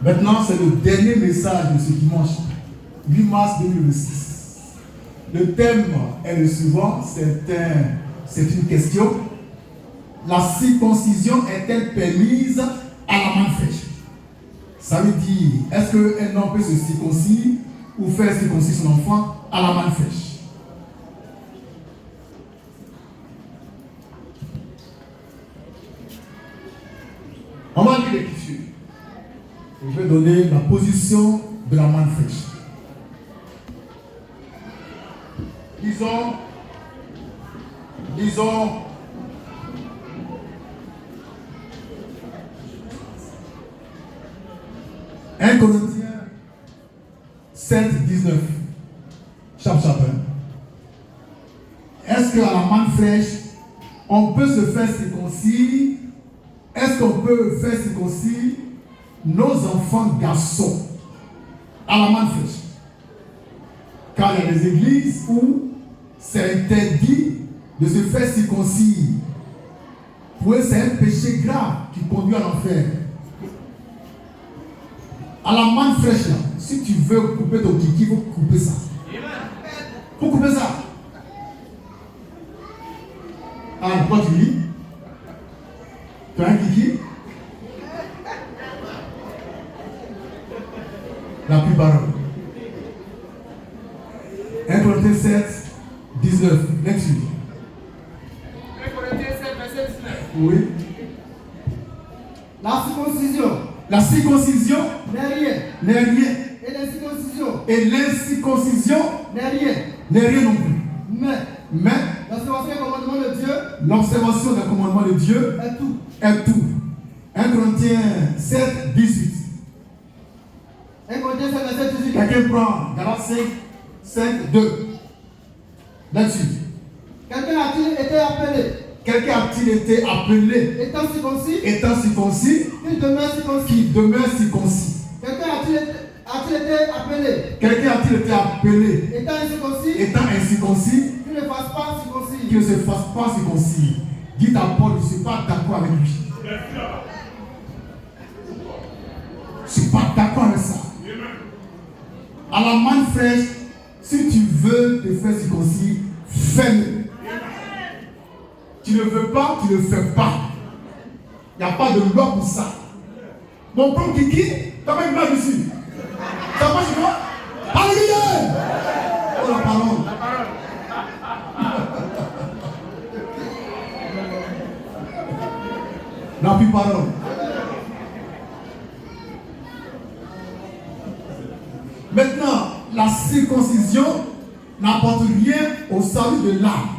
Maintenant, c'est le dernier message de ce dimanche, 8 mars 2006. Le thème est le suivant, c'est une question. La circoncision est-elle permise à la main fraîche? Ça veut dire, est-ce qu'un homme peut se circoncire ou faire circoncire son enfant à la main fraîche? On va lire l'écriture. Je vais donner la position de la main fraîche. Disons, 1 Corinthiens 7, 19. Chapitre 1. Est-ce qu'à la main fraîche, on peut se faire circoncire? Est-ce qu'on peut faire circoncire nos enfants garçons à la main fraîche? Car il y a des églises où c'est interdit de se faire circoncire. Pour eux, c'est un péché grave qui conduit à l'enfer. À la main fraîche, là, si tu veux couper ton kiki, il faut couper ça. Il faut couper ça. Ah, pourquoi tu lis? Tu as un kiki? La plus parole. 1 Corinthiens 7, 19. Lecture. 1 Corinthiens 7, verset 19. Oui. La circoncision n'est rien. et l'incirconcision Et l'incirconcision n'est rien. n'est rien non plus. Mais L'observation des commandements de Dieu l'observation des commandements de Dieu est tout. est tout. 1 Corinthiens 7, 18. 1 Corinthiens 7, verset 18. Quelqu'un prend Galates 5, 2. Là-dessus. Quelqu'un a-t-il été appelé, Quelqu'un a-t-il été appelé, étant circoncis, étant circoncis, qu'il demeure circoncis? qui demeure circoncis? Quelqu'un a-t-il été appelé, Quelqu'un a-t-il été appelé, étant incirconcis, étant incirconcis, qu'il ne fasse pas circoncis? qui ne se fasse pas circoncis? Dites à Paul, je ne suis pas d'accord avec lui. Je ne suis pas d'accord avec ça. À la main fraîche, si tu veux te faire circoncis, fais-le. Tu ne veux pas, tu ne le fais pas. Il n'y a pas de loi pour ça. Mon propre kiki, tu n'as pas une blague ici. Ça va chez toi? Alléluia! Oh la parole. La plus parole. Maintenant, la circoncision n'apporte rien au salut de l'âme.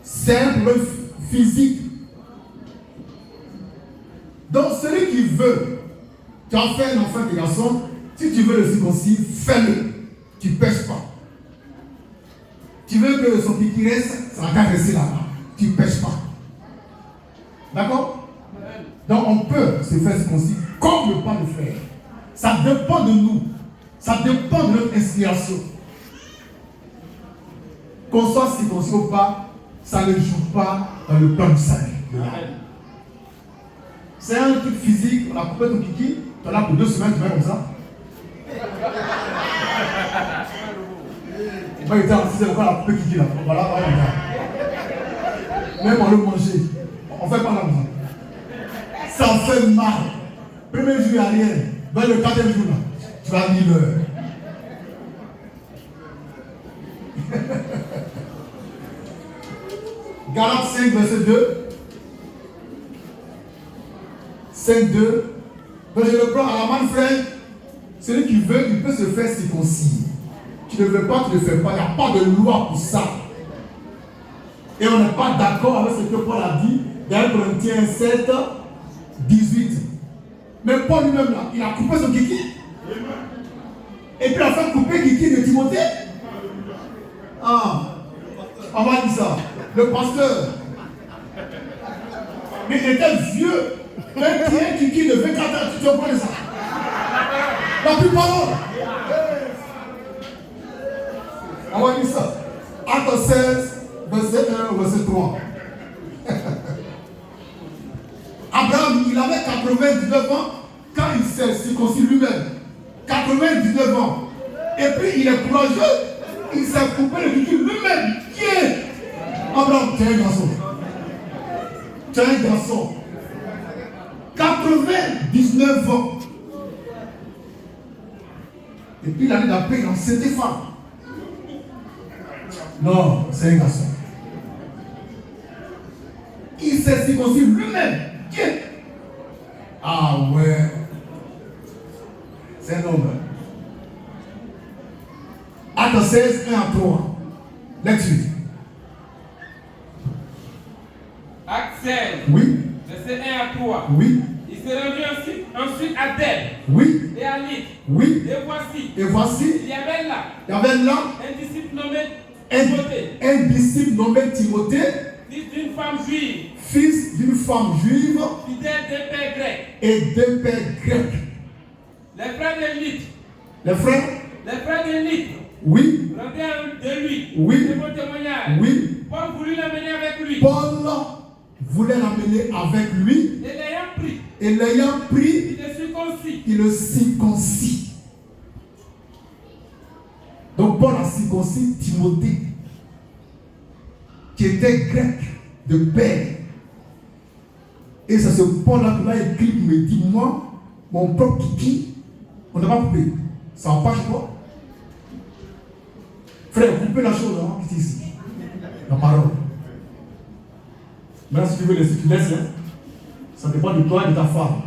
C'est un problème physique. Donc, celui qui veut, tu as fait un enfant de garçon, si tu veux le circoncire, fais-le. Tu ne pêches pas. Tu veux que son piquet reste, ça va pas rester là-bas. Tu ne pêches pas. D'accord? Donc, on peut se faire circoncire comme ne pas le faire. Ça dépend de nous. Ça dépend de notre inspiration. Qu'on soit circoncis ou pas, ça ne joue pas dans le plan du salut. C'est un truc physique, on a coupé ton kiki, tu es là pour 2 semaines, tu vas comme ça. Il va être c'est pourquoi on a coupé kiki là. Voilà, voilà. Même on le manger, on ne fait pas la musique. Ça fait mal. Premier jour, il n'y a rien. Vers le 4e jour, là, tu vas dire l'heure. Galates 5, verset 2. 5, 2. Donc je le prends à la main fraîche. Celui qui veut, il peut se faire circoncire. Tu ne veux pas, tu ne le fais pas. Il n'y a pas de loi pour ça. Et on n'est pas d'accord avec ce que Paul a dit dans 1 Corinthiens 7, 18. Mais Paul lui-même, là, il a coupé son kiki. Et puis il a fait couper kiki de Timothée. Ah, on va dire ça. Le pasteur. Mais il était vieux. Un kiki de 24 ans, tu te comprends ça? La plus parole. On va dire ça. Acte 16, verset 1 verset 3. Abraham, il avait 99 ans quand s'est circoncis lui-même. 99 ans. Et puis il est courageux. Il s'est coupé le cul lui-même. Qui est Abraham? Tu es un garçon. Tu es un garçon. 99 ans. Et puis l'année d'après, il a enceinte femme. Non, c'est un garçon. Il s'est circoncis lui-même. Qui est? Ah ouais. C'est un homme. Acte 16, 1 à 3. Lecture. Acte 16, Oui. verset 1 à 3. Oui. Il se rendit ensuite à Thèbes Oui. et à Lydde. Oui. Et voici, Et voici, il y avait là il y avait là un disciple nommé Timothée, un disciple nommé Timothée, fils d'une femme juive, fils d'une femme juive fidèle des pères grecs. et d'un père grec. Les frères de Lydde, Les frères, oui, oui, rendaient de lui Oui. de bons témoignages. oui. Paul voulut l'amener avec lui. Paul voulait l'amener avec lui Et l'ayant pris, et l'ayant pris, il le circoncis. il le circoncis. Donc Paul a circoncis Timothée, qui était grec de père. Et c'est ce Paul-là qui m'a écrit, qui me dit, moi, mon propre kiki, on n'a pas coupé. Ça en page quoi? Frère, coupez la chose, hein, qui est ici. La parole. Maintenant, si tu veux laisser, tu laisses. Hein. Ça dépend de toi et de ta femme.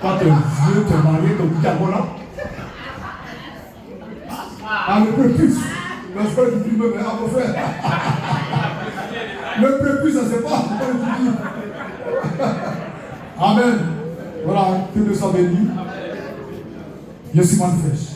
Quand tu veux te marier, ton petit là. Ah, le prépuce. Mais je peux le filmer, mais à mon frère. Le prépuce, ça ne sait pas. Je peux le filmer. Amen. Voilà, que Dieu soit béni. Je suis manifeste.